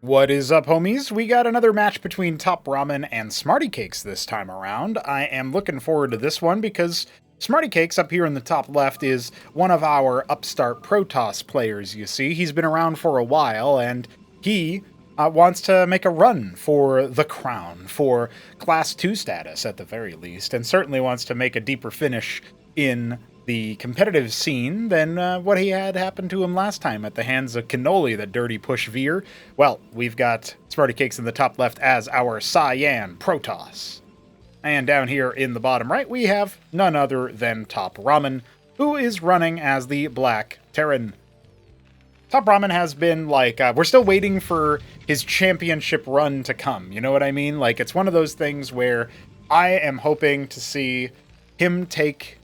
What is up, homies? We got another match between TopRamen and SmrtyCakes this time around. I am looking forward to this one because SmrtyCakes up here in the top left is one of our upstart Protoss players, you see. He's been around for a while, and he wants to make a run for the crown, for Class 2 status at the very least, and certainly wants to make a deeper finish in the competitive scene than what he had happened to him last time at the hands of Cannoli, the dirty push veer. Well, we've got SmrtyCakes in the top left as our Cyan Protoss. And down here in the bottom right, we have none other than TopRamen, who is running as the Black Terran. TopRamen has been like, we're still waiting for his championship run to come, you know what I mean? Like, it's one of those things where I am hoping to see him take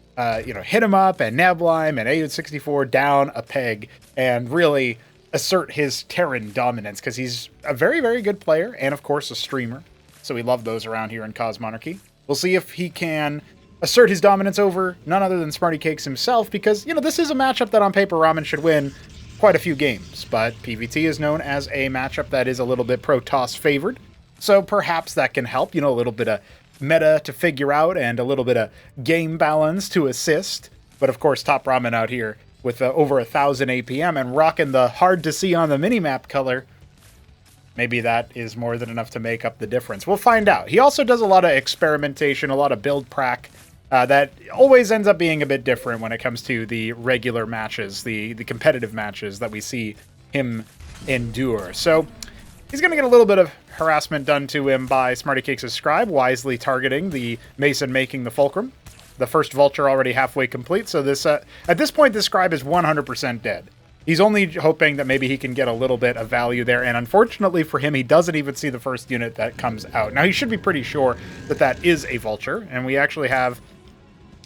hit him up and Nablime and AU64 down a peg and really assert his Terran dominance, because he's a very, very good player and, of course, a streamer. So we love those around here in Cosmonarchy. We'll see if he can assert his dominance over none other than SmrtyCakes himself, because, this is a matchup that on paper Ramen should win quite a few games, but PvT is known as a matchup that is a little bit Protoss favored. So perhaps that can help, a little bit of meta to figure out and a little bit of game balance to assist. But of course, TopRamen out here with over 1,000 APM and rocking the hard to see on the minimap color. Maybe that is more than enough to make up the difference. We'll find out. He also does a lot of experimentation, a lot of build prac that always ends up being a bit different when it comes to the regular matches, the competitive matches that we see him endure. So he's going to get a little bit of harassment done to him by SmrtyCakes' scribe, wisely targeting the Mason making the fulcrum. The first vulture already halfway complete, so this at this point, the scribe is 100% dead. He's only hoping that maybe he can get a little bit of value there, and unfortunately for him, he doesn't even see the first unit that comes out. Now, he should be pretty sure that that is a vulture, and we actually have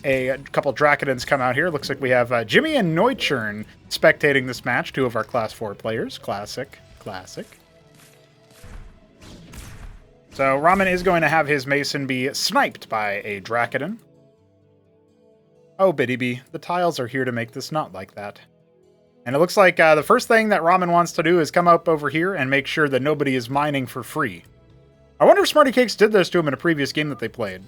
a couple Drakidans come out here. Looks like we have Jimmy and Neuchern spectating this match, two of our Class 4 players. Classic. So Ramen is going to have his Mason be sniped by a Drakidan. Oh, Biddy Bee, the tiles are here to make this not like that. And it looks like the first thing that Ramen wants to do is come up over here and make sure that nobody is mining for free. I wonder if SmrtyCakes did this to him in a previous game that they played.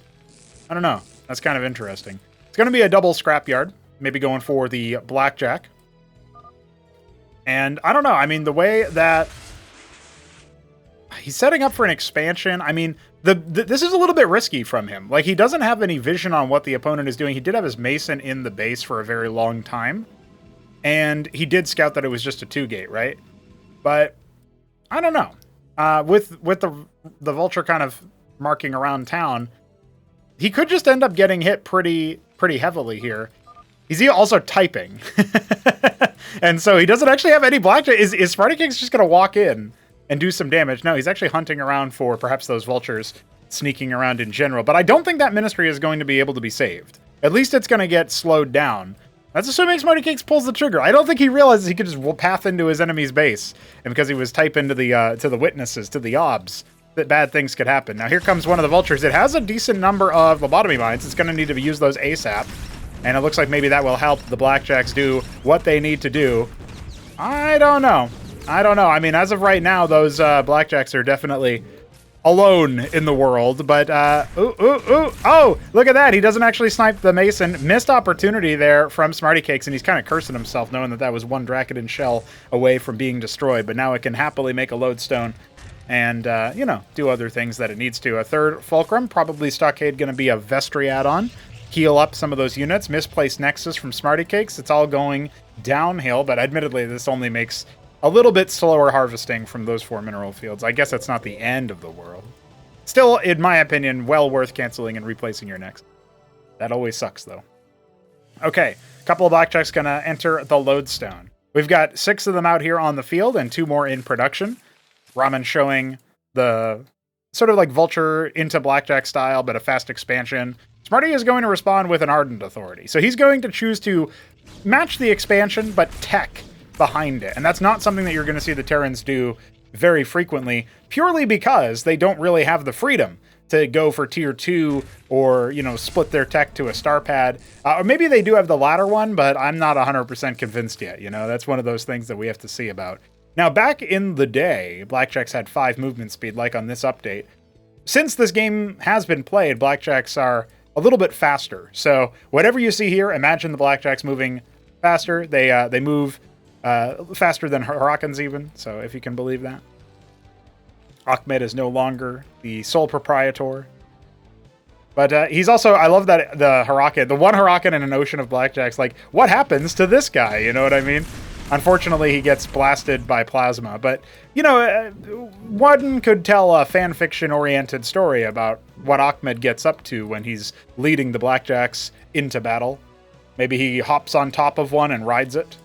I don't know. That's kind of interesting. It's going to be a double scrapyard, maybe going for the blackjack. And I don't know. I mean, the way that he's setting up for an expansion, I mean, this is a little bit risky from him. Like, he doesn't have any vision on what the opponent is doing. He did have his Mason in the base for a very long time. And he did scout that it was just a 2-gate, right? But I don't know. With the vulture kind of marking around town, he could just end up getting hit pretty heavily here. He's also typing. And so he doesn't actually have any blackjack. Is SmrtyCakes just going to walk in and do some damage? No, he's actually hunting around for perhaps those vultures sneaking around in general. But I don't think that ministry is going to be able to be saved. At least it's going to get slowed down. That's assuming SmrtyCakes pulls the trigger. I don't think he realizes he could just path into his enemy's base. And because he was typing to the witnesses, to the obs, that bad things could happen. Now here comes one of the vultures. It has a decent number of lobotomy mines. It's going to need to use those ASAP. And it looks like maybe that will help the Blackjacks do what they need to do. I don't know. I mean, as of right now, those Blackjacks are definitely alone in the world. But, oh, look at that. He doesn't actually snipe the Mason. Missed opportunity there from SmrtyCakes, and he's kind of cursing himself, knowing that that was one Drakidan shell away from being destroyed. But now it can happily make a lodestone and, do other things that it needs to. A third Fulcrum, probably Stockade going to be a Vestry add-on. Heal up some of those units. Misplaced Nexus from SmrtyCakes. It's all going downhill, but admittedly, this only makes a little bit slower harvesting from those 4 mineral fields. I guess that's not the end of the world. Still, in my opinion, well worth canceling and replacing your Nexus. That always sucks, though. Okay, a couple of Blackjacks going to enter the lodestone. We've got 6 of them out here on the field and 2 more in production. Ramen showing the sort of like Vulture into Blackjack style, but a fast expansion. Smarty is going to respond with an Ardent Authority. So he's going to choose to match the expansion, but tech behind it. And that's not something that you're going to see the Terrans do very frequently, purely because they don't really have the freedom to go for tier 2 or, split their tech to a star pad. Or maybe they do have the latter one, but I'm not 100% convinced yet. That's one of those things that we have to see about. Now, back in the day, Blackjacks had 5 movement speed, like on this update. Since this game has been played, Blackjacks are a little bit faster. So whatever you see here, imagine the Blackjacks moving faster. They move faster than Harakans even, so if you can believe that. Ahmed is no longer the sole proprietor. But he's also, I love that the one Harakan in an ocean of Blackjacks, like, what happens to this guy? You know what I mean? Unfortunately, he gets blasted by plasma. But, you know, one could tell a fan fiction-oriented story about what Ahmed gets up to when he's leading the Blackjacks into battle. Maybe he hops on top of one and rides it.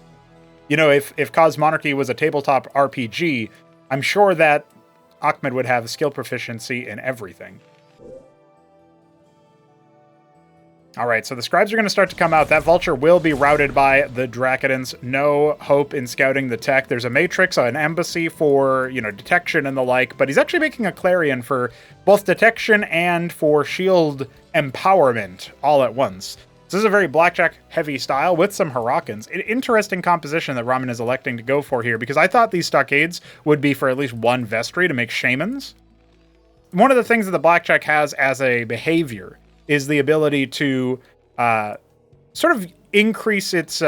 You know, if Cosmonarchy was a tabletop RPG, I'm sure that Ahmed would have skill proficiency in everything. Alright, so the scribes are going to start to come out. That vulture will be routed by the Dracodans. No hope in scouting the tech. There's a matrix, an embassy for, you know, detection and the like, but he's actually making a Clarion for both detection and for shield empowerment all at once. So this is a very Blackjack-heavy style with some Harakans. An interesting composition that Ramen is electing to go for here, because I thought these stockades would be for at least one Vestry to make Shamans. One of the things that the Blackjack has as a behavior is the ability to sort of increase its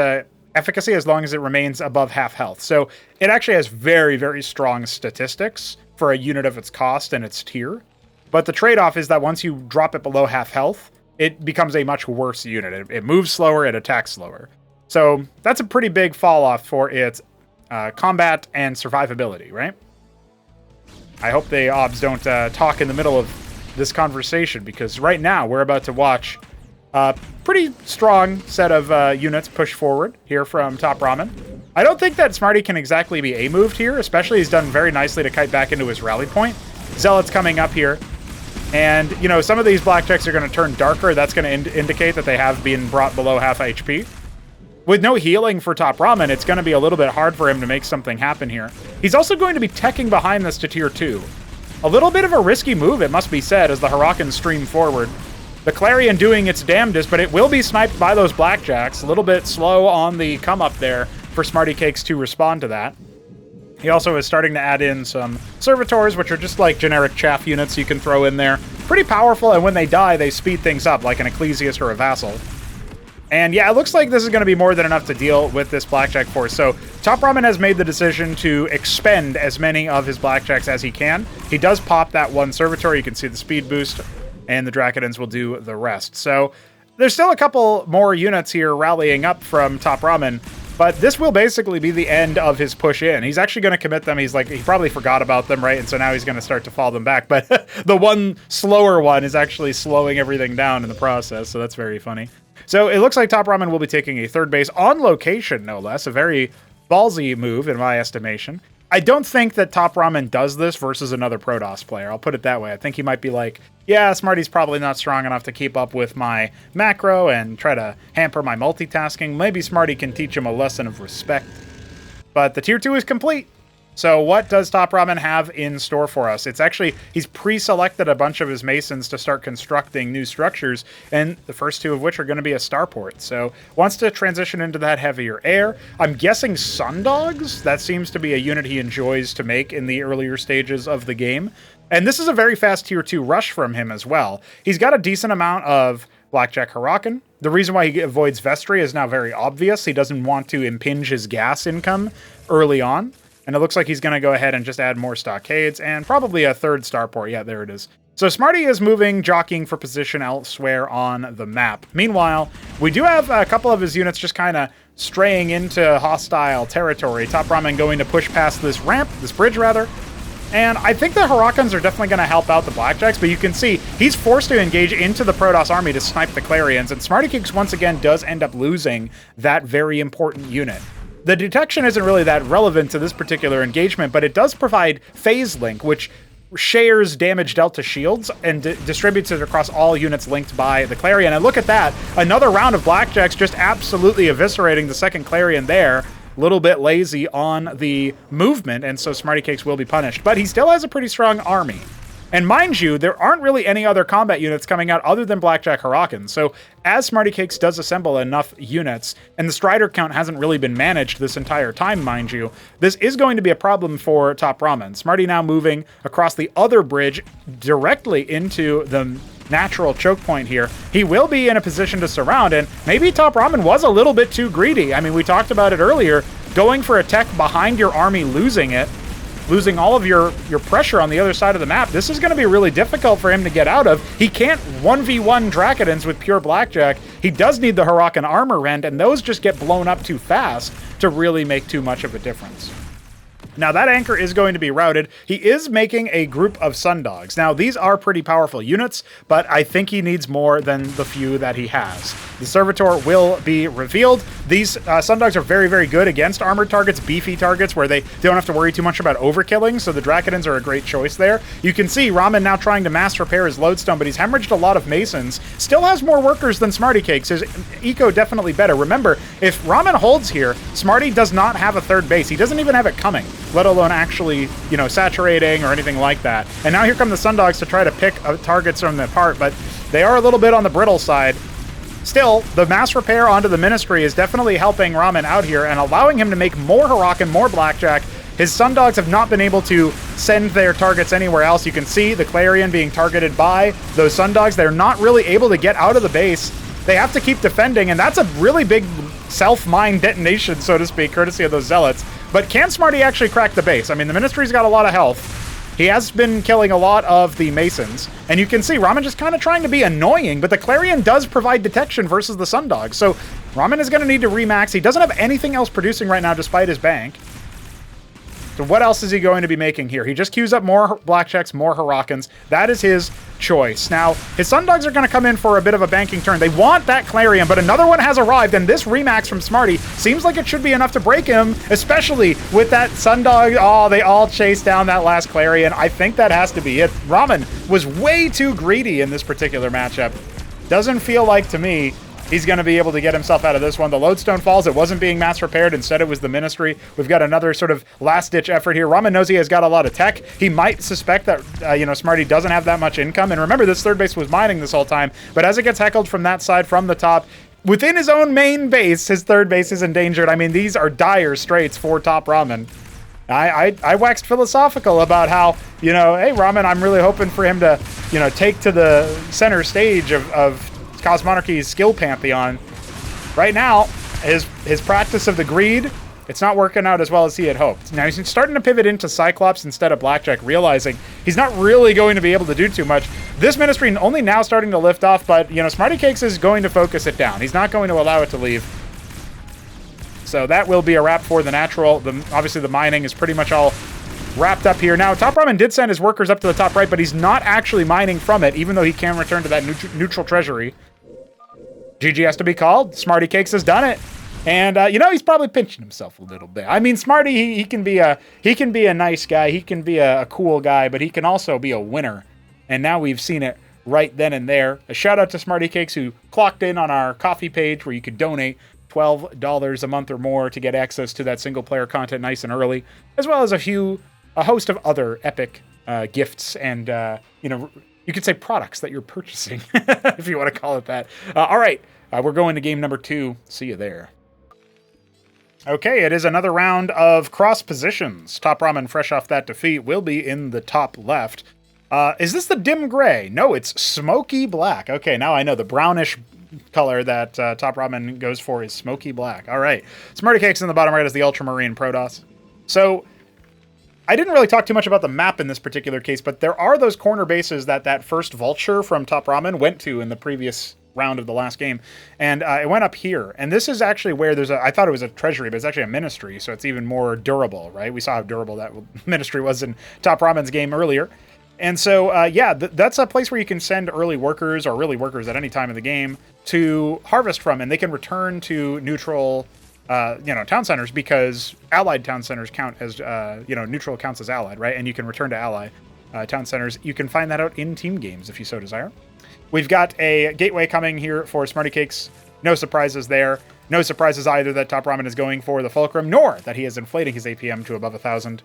efficacy as long as it remains above half health. So it actually has very, very strong statistics for a unit of its cost and its tier. But the trade-off is that once you drop it below half health, it becomes a much worse unit. It moves slower, it attacks slower. So that's a pretty big fall-off for its combat and survivability, right? I hope the OBS don't talk in the middle of this conversation, because right now we're about to watch a pretty strong set of units push forward here from TopRamen. I don't think that Smarty can exactly be A-moved here, especially he's done very nicely to kite back into his rally point. Zealot's coming up here, and, you know, some of these Blackjacks are going to turn darker. That's going to indicate that they have been brought below half HP. With no healing for TopRamen, it's going to be a little bit hard for him to make something happen here. He's also going to be teching behind this to tier 2. A little bit of a risky move, it must be said, as the Harakans stream forward. The Clarion doing its damnedest, but it will be sniped by those Blackjacks. A little bit slow on the come-up there for SmrtyCakes to respond to that. He also is starting to add in some Servitors, which are just like generic chaff units you can throw in there. Pretty powerful, and when they die, they speed things up, like an Ecclesiast or a Vassal. And yeah, it looks like this is going to be more than enough to deal with this Blackjack force. So TopRamen has made the decision to expend as many of his Blackjacks as he can. He does pop that one Servitor. You can see the speed boost, and the Dracodans will do the rest. So there's still a couple more units here rallying up from TopRamen, but this will basically be the end of his push in. He's actually going to commit them. He's like, he probably forgot about them, right? And so now he's going to start to fall them back. But the one slower one is actually slowing everything down in the process, so that's very funny. So it looks like TopRamen will be taking a third base on location, no less. A very ballsy move, in my estimation. I don't think that TopRamen does this versus another Protoss player. I'll put it that way. I think he might be like, yeah, Smarty's probably not strong enough to keep up with my macro and try to hamper my multitasking. Maybe Smarty can teach him a lesson of respect. But the tier 2 is complete. So what does TopRamen have in store for us? It's actually, he's pre-selected a bunch of his Masons to start constructing new structures, and the first 2 of which are going to be a starport. So wants to transition into that heavier air. I'm guessing Sundogs? That seems to be a unit he enjoys to make in the earlier stages of the game. And this is a very fast tier 2 rush from him as well. He's got a decent amount of Blackjack Harakan. The reason why he avoids Vestry is now very obvious. He doesn't want to impinge his gas income early on. And it looks like he's going to go ahead and just add more stockades and probably a third starport. Yeah, there it is. So Smarty is moving, jockeying for position elsewhere on the map. Meanwhile, we do have a couple of his units just kind of straying into hostile territory. TopRamen going to push past this ramp, this bridge rather. And I think the Harakans are definitely going to help out the Blackjacks, but you can see he's forced to engage into the Protoss army to snipe the Clarions, and SmrtyCakes once again does end up losing that very important unit. The detection isn't really that relevant to this particular engagement, but it does provide Phase Link, which shares damage dealt to shields and distributes it across all units linked by the Clarion. And look at that, another round of Blackjacks just absolutely eviscerating the second Clarion there. A little bit lazy on the movement, and so SmrtyCakes will be punished. But he still has a pretty strong army. And mind you, there aren't really any other combat units coming out other than Blackjack Huracan. So as SmrtyCakes does assemble enough units, and the Strider count hasn't really been managed this entire time, mind you, this is going to be a problem for TopRamen. Smarty now moving across the other bridge directly into the natural choke point here. He will be in a position to surround, and maybe TopRamen was a little bit too greedy. I mean, we talked about it earlier, going for a tech behind your army, losing all of your pressure on the other side of the map. This is going to be really difficult for him to get out of. He can't 1v1 Drakodins with pure Blackjack. He does need the Huracan armor rend, and those just get blown up too fast to really make too much of a difference. Now, that anchor is going to be routed. He is making a group of Sundogs. Now, these are pretty powerful units, but I think he needs more than the few that he has. The Servitor will be revealed. These Sundogs are very, very good against armored targets, beefy targets, where they don't have to worry too much about overkilling, so the Drakodins are a great choice there. You can see Ramen now trying to mass repair his lodestone, but he's hemorrhaged a lot of Masons. Still has more workers than SmrtyCakes. His eco definitely better. Remember, if Ramen holds here, Smarty does not have a third base. He doesn't even have it coming, let alone actually, saturating or anything like that. And now here come the Sundogs to try to pick targets from the apart, but they are a little bit on the brittle side. Still, the mass repair onto the Ministry is definitely helping Ramen out here and allowing him to make more Huracan, more Blackjack. His Sundogs have not been able to send their targets anywhere else. You can see the Clarion being targeted by those Sundogs. They're not really able to get out of the base. They have to keep defending, and that's a really big self-mine detonation, so to speak, courtesy of those Zealots. But can Smarty actually crack the base? I mean, the Ministry's got a lot of health. He has been killing a lot of the Masons, and you can see Ramen just kind of trying to be annoying, but the Clarion does provide detection versus the Sundog, so Ramen is going to need to remax. He doesn't have anything else producing right now despite his bank. So what else is he going to be making here? He just queues up more Blackjacks, more Huracans. That is his choice. Now, his Sundogs are going to come in for a bit of a banking turn. They want that Clarion, but another one has arrived, and this remax from Smarty seems like it should be enough to break him, especially with that Sundog. Oh, they all chase down that last Clarion. I think that has to be it. Ramen was way too greedy in this particular matchup. Doesn't feel like, to me, he's going to be able to get himself out of this one. The lodestone falls. It wasn't being mass repaired. Instead, it was the Ministry. We've got another sort of last-ditch effort here. Ramen knows he has got a lot of tech. He might suspect that, Smarty doesn't have that much income. And remember, this third base was mining this whole time. But as it gets heckled from that side, from the top, within his own main base, his third base is endangered. I mean, these are dire straits for TopRamen. I waxed philosophical about how, hey, Ramen, I'm really hoping for him to, take to the center stage of Cosmonarchy's skill pantheon. Right now, his practice of the greed, it's not working out as well as he had hoped. Now he's starting to pivot into Cyclops instead of Blackjack, realizing he's not really going to be able to do too much. This Ministry only now starting to lift off, but SmrtyCakes is going to focus it down. He's not going to allow it to leave. So that will be a wrap for the natural. Obviously the mining is pretty much all wrapped up here. Now, TopRamen did send his workers up to the top right, but he's not actually mining from it, even though he can return to that neutral treasury. GG has to be called. SmrtyCakes has done it. And, he's probably pinching himself a little bit. I mean, Smarty, he can be a nice guy. He can be a cool guy, but he can also be a winner. And now we've seen it right then and there. A shout out to SmrtyCakes, who clocked in on our coffee page where you could donate $12 a month or more to get access to that single player content nice and early, as well as a host of other epic gifts and, you could say products that you're purchasing, if you want to call it that. All right, we're going to game number 2. See you there. Okay, it is another round of cross positions. TopRamen, fresh off that defeat, will be in the top left. Is this the dim gray? No, it's smoky black. Okay, now I know the brownish color that TopRamen goes for is smoky black. All right, SmrtyCakes in the bottom right is the Ultramarine Protoss. So I didn't really talk too much about the map in this particular case, but there are those corner bases that first Vulture from TopRamen went to in the previous round of the last game, and it went up here. And this is actually where I thought it was a treasury, but it's actually a Ministry, so it's even more durable, right? We saw how durable that Ministry was in TopRamen's game earlier. And so, that's a place where you can send early workers, or really workers at any time in the game, to harvest from, and they can return to neutral town centers, because allied town centers count as, neutral counts as allied, right? And you can return to ally town centers. You can find that out in team games if you so desire. We've got a gateway coming here for SmrtyCakes. No surprises there. No surprises either that TopRamen is going for the Fulcrum, nor that he is inflating his APM to above 1,000.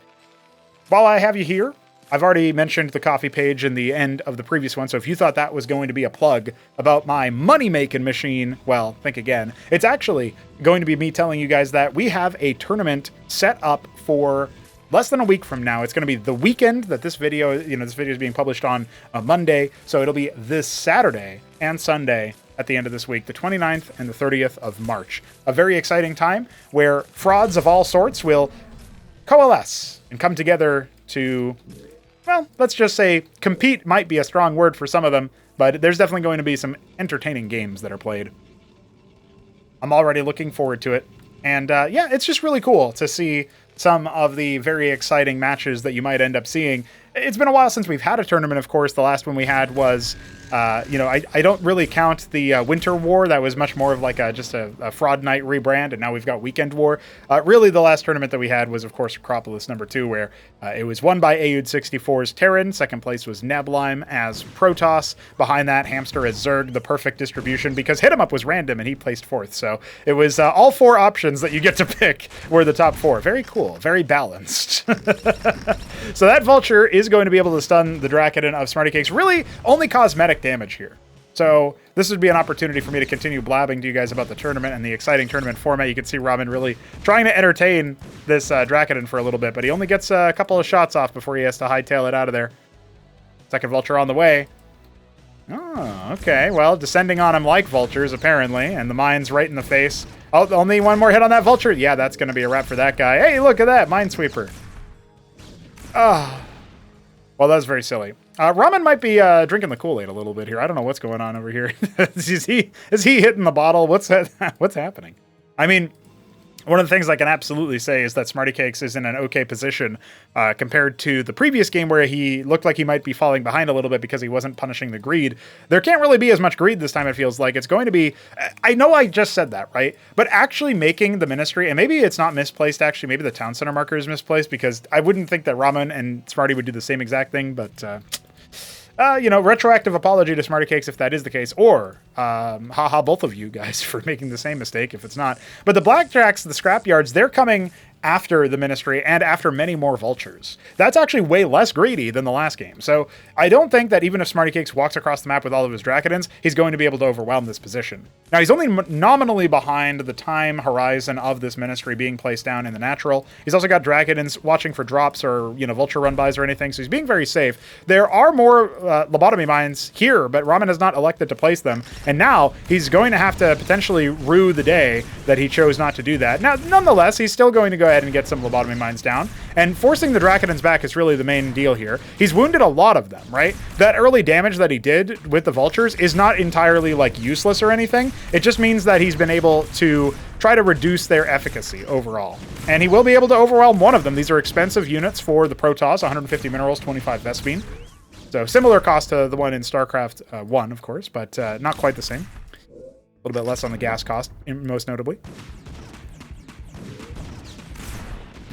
While I have you here, I've already mentioned the coffee page in the end of the previous one, so if you thought that was going to be a plug about my money-making machine, well, think again. It's actually going to be me telling you guys that we have a tournament set up for less than a week from now. It's going to be the weekend that this video, this video is being published on a Monday, so it'll be this Saturday and Sunday at the end of this week, the 29th and the 30th of March. A very exciting time where frauds of all sorts will coalesce and come together to, well, let's just say compete might be a strong word for some of them, but there's definitely going to be some entertaining games that are played. I'm already looking forward to it. And yeah, it's just really cool to see some of the very exciting matches that you might end up seeing. It's been a while since we've had a tournament, of course. The last one we had was, I don't really count the Winter War. That was much more of like just a Fraud Night rebrand, and now we've got Weekend War. Really, the last tournament that we had was, of course, Acropolis #2, where it was won by AUD64's Terran. Second place was Neblime as Protoss. Behind that, Hamster as Zerg, the perfect distribution, because Hit 'em Up was random, and he placed 4th. So it was all 4 options that you get to pick were the top 4. Very cool. Very balanced. So that Vulture is going to be able to stun the Dracodon of SmrtyCakes. Really, only cosmetic damage here. So this would be an opportunity for me to continue blabbing to you guys about the tournament and the exciting tournament format. You can see Ramen really trying to entertain this Dracodon for a little bit, but he only gets a couple of shots off before he has to hightail it out of there. Second Vulture on the way. Oh, okay. Well, descending on him like vultures, apparently, and the mine's right in the face. Oh, only one more hit on that Vulture? Yeah, that's going to be a wrap for that guy. Hey, look at that, Minesweeper. Oh. Well, that was very silly. Ramen might be drinking the Kool-Aid a little bit here. I don't know what's going on over here. is he hitting the bottle? What's happening? I mean, one of the things I can absolutely say is that SmrtyCakes is in an okay position compared to the previous game where he looked like he might be falling behind a little bit because he wasn't punishing the greed. There can't really be as much greed this time, it feels like. It's going to be... I know I just said that, right? But actually making the Ministry, and maybe it's not misplaced, actually. Maybe the Town Center marker is misplaced, because I wouldn't think that Ramen and Smarty would do the same exact thing, but... retroactive apology to SmrtyCakes if that is the case, or haha, both of you guys for making the same mistake if it's not. But the Blackjacks, the Scrapyards, they're coming after the Ministry and after many more Vultures. That's actually way less greedy than the last game. So I don't think that even if SmrtyCakes walks across the map with all of his Dracodons, he's going to be able to overwhelm this position. Now, he's only nominally behind the time horizon of this Ministry being placed down in the natural. He's also got Dracodons watching for drops or, Vulture run-bys or anything, so he's being very safe. There are more lobotomy mines here, but Ramen has not elected to place them, and now he's going to have to potentially rue the day that he chose not to do that. Now, nonetheless, he's still going to go ahead and get some lobotomy mines down, and forcing the Dracodons back is really the main deal here. He's wounded a lot of them, right? That early damage that he did with the Vultures is not entirely, useless or anything. It just means that he's been able to try to reduce their efficacy overall. And he will be able to overwhelm one of them. These are expensive units for the Protoss, 150 minerals, 25 Vespine. So similar cost to the one in StarCraft 1, of course, but not quite the same. A little bit less on the gas cost, most notably.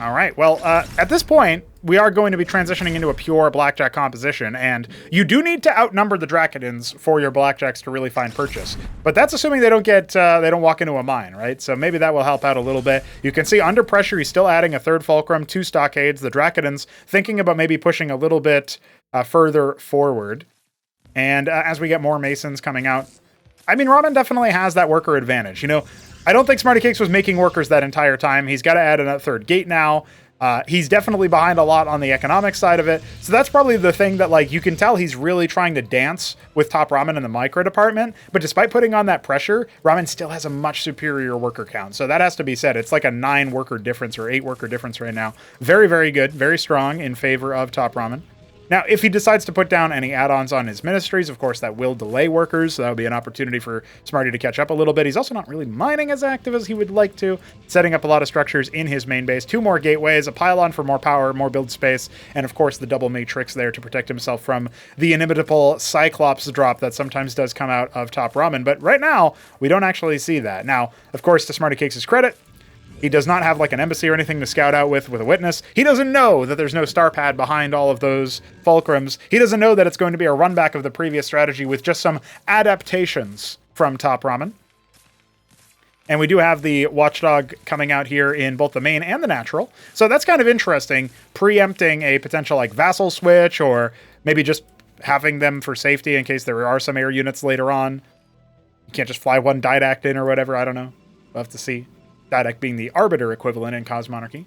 All right, well, at this point, we are going to be transitioning into a pure Blackjack composition, and you do need to outnumber the Dracodons for your Blackjacks to really find purchase. But that's assuming they don't walk into a mine, right? So maybe that will help out a little bit. You can see under pressure, he's still adding a 3rd Fulcrum, 2 Stockades. The Dracodons thinking about maybe pushing a little bit further forward. And as we get more Masons coming out, I mean, Ramen definitely has that worker advantage. I don't think SmrtyCakes was making workers that entire time. He's got to add a 3rd gate now. He's definitely behind a lot on the economic side of it. So that's probably the thing that, you can tell he's really trying to dance with TopRamen in the micro department. But despite putting on that pressure, Ramen still has a much superior worker count. So that has to be said. It's like a 9 worker difference or 8 worker difference right now. Very, very good. Very strong in favor of TopRamen. Now, if he decides to put down any add-ons on his ministries, of course, that will delay workers, so that would be an opportunity for Smarty to catch up a little bit. He's also not really mining as active as he would like to, setting up a lot of structures in his main base. 2 more gateways, a pylon for more power, more build space, and of course the double matrix there to protect himself from the inimitable Cyclops drop that sometimes does come out of TopRamen. But right now, we don't actually see that. Now, of course, to SmrtyCakes' credit, he does not have an embassy or anything to scout out with a witness. He doesn't know that there's no star pad behind all of those fulcrums. He doesn't know that it's going to be a runback of the previous strategy with just some adaptations from TopRamen. And we do have the Watchdog coming out here in both the main and the natural. So that's kind of interesting, preempting a potential like vassal switch, or maybe just having them for safety in case there are some air units later on. You can't just fly one Didact in or whatever, I don't know. We'll have to see. Didact being the Arbiter equivalent in Cosmonarchy.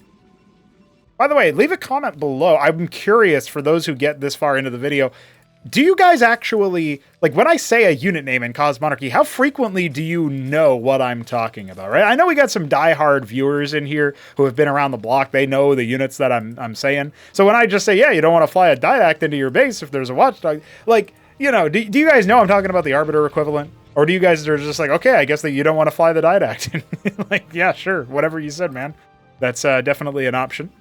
By the way, leave a comment below. I'm curious, for those who get this far into the video, do you guys actually, like when I say a unit name in Cosmonarchy, how frequently do you know what I'm talking about, right? I know we got some diehard viewers in here who have been around the block. They know the units that I'm saying. So when I just say, yeah, you don't want to fly a Didact into your base if there's a Watchdog, like, you know, do you guys know I'm talking about the Arbiter equivalent? Or do you guys are just like, okay, I guess that you don't want to fly the Didact? Like, yeah, sure, whatever you said, man. That's definitely an option.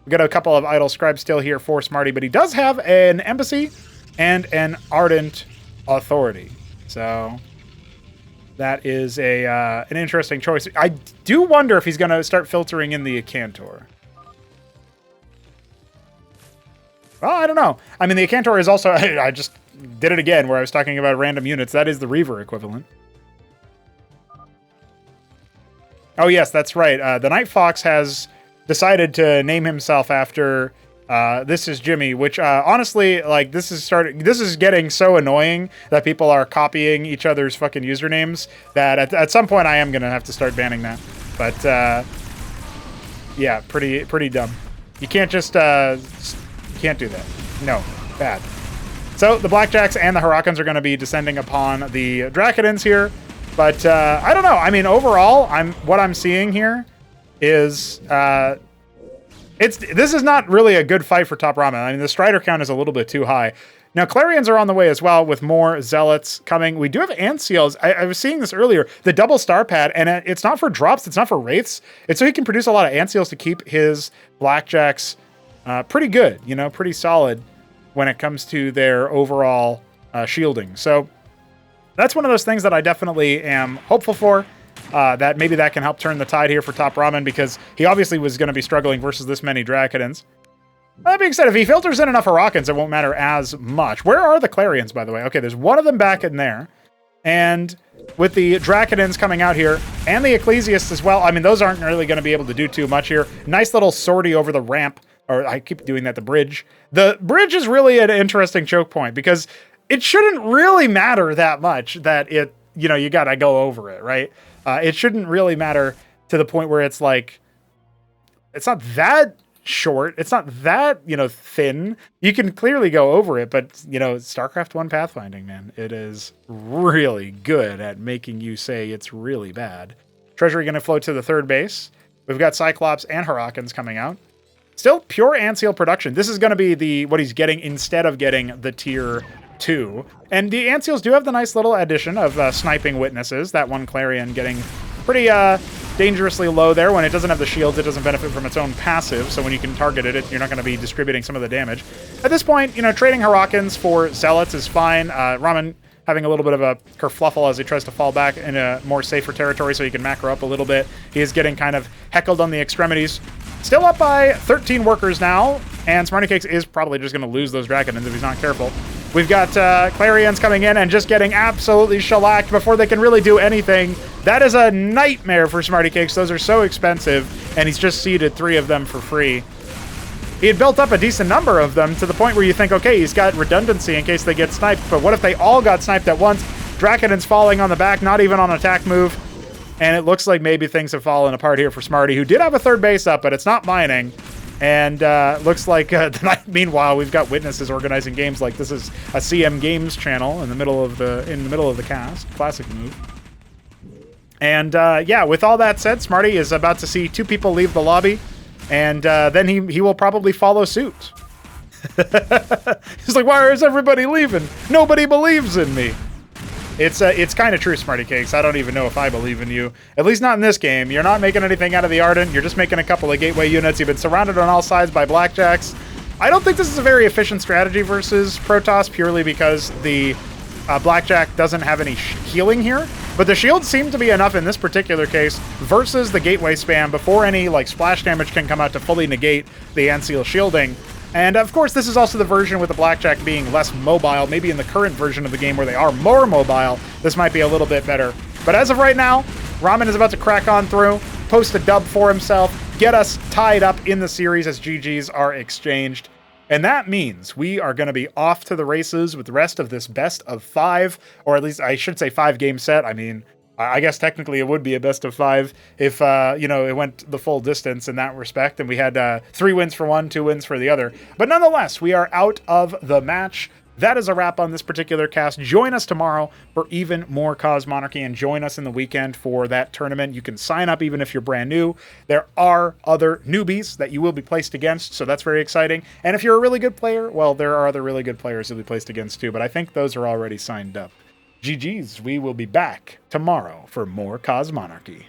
We got a couple of idle scribes still here for Smarty, but he does have an embassy and an ardent authority. So that is an interesting choice. I do wonder if he's going to start filtering in the Acantor. Well, I don't know. I mean, the Acantor is also... I just did it again where I was talking about random units. That is the Reaver equivalent. Oh, yes, that's right. The Night Fox has decided to name himself after... This is Jimmy, which honestly, like, this is getting so annoying that people are copying each other's fucking usernames that at some point I am gonna have to start banning that. But yeah, pretty dumb. You can't just you can't do that. No, bad. So the Blackjacks and the Harakans are going to be descending upon the Drakidans here, but I don't know. I mean, overall, what I'm seeing here is this is not really a good fight for TopRamen. I mean, the Strider count is a little bit too high. Now, Clarions are on the way as well, with more Zealots coming. We do have Ancials. I was seeing this earlier. The double star pad, and it's not for drops. It's not for Wraiths. It's so he can produce a lot of Ancials to keep his Blackjacks pretty good, you know, pretty solid when it comes to their overall shielding. So that's one of those things that I definitely am hopeful for. That maybe that can help turn the tide here for TopRamen, because he obviously was going to be struggling versus this many Drakidans. That being said, if he filters in enough Harakans, it won't matter as much. Where are the Clarions, by the way? Okay, there's one of them back in there. And with the Drakidans coming out here, and the Ecclesiasts as well, I mean, those aren't really going to be able to do too much here. Nice little sortie over the ramp, or I keep doing that, the bridge. The bridge is really an interesting choke point, because it shouldn't really matter that much that it, you know, you got to go over it, right? It shouldn't really matter to the point where it's like, it's not that short. It's not that, you know, thin. You can clearly go over it, but, you know, StarCraft 1 pathfinding, man, it is really good at making you say it's really bad. Treasury going to float to the third base. We've got Cyclops and Harakans coming out. Still pure Anseal production. This is going to be what he's getting instead of getting the tier 2. And the Anseals do have the nice little addition of sniping witnesses. That one Clarion getting pretty dangerously low there. When it doesn't have the shields, it doesn't benefit from its own passive, so when you can target it, you're not going to be distributing some of the damage. At this point, you know, trading Harakans for Zealots is fine. Ramen having a little bit of a kerfluffle as he tries to fall back in a more safer territory so he can macro up a little bit. He is getting kind of heckled on the extremities. Still up by 13 workers now, and SmrtyCakes is probably just going to lose those Drakidans if he's not careful. We've got Clarions coming in and just getting absolutely shellacked before they can really do anything. That is a nightmare for SmrtyCakes. Those are so expensive, and he's just seeded 3 of them for free. He had built up a decent number of them to the point where you think, okay, he's got redundancy in case they get sniped, but what if they all got sniped at once? Drakidans falling on the back, not even on attack move, and it looks like maybe things have fallen apart here for Smarty, who did have a third base up, but it's not mining. And looks like meanwhile we've got witnesses organizing games like this is a CM Games channel in the middle of the cast. Classic move. And yeah, with all that said, Smarty is about to see 2 people leave the lobby, and then he will probably follow suit. He's like, why is everybody leaving? Nobody believes in me. It's kind of true, SmrtyCakes. I don't even know if I believe in you. At least not in this game. You're not making anything out of the Ardent. You're just making a couple of gateway units. You've been surrounded on all sides by Blackjacks. I don't think this is a very efficient strategy versus Protoss, purely because the Blackjack doesn't have any healing here. But the shields seem to be enough in this particular case versus the gateway spam before any like splash damage can come out to fully negate the Anseal shielding. And of course, this is also the version with the Blackjack being less mobile. Maybe in the current version of the game where they are more mobile, this might be a little bit better. But as of right now, Ramen is about to crack on through, post a dub for himself, get us tied up in the series as GGs are exchanged. And that means we are going to be off to the races with the rest of this best of 5, or at least I should say 5-game set. I mean, I guess technically it would be a best of 5 if, it went the full distance in that respect. And we had 3 wins for one, 2 wins for the other. But nonetheless, we are out of the match. That is a wrap on this particular cast. Join us tomorrow for even more Cosmonarchy, and join us in the weekend for that tournament. You can sign up even if you're brand new. There are other newbies that you will be placed against, so that's very exciting. And if you're a really good player, well, there are other really good players you'll be placed against too, but I think those are already signed up. GG's, we will be back tomorrow for more Cosmonarchy.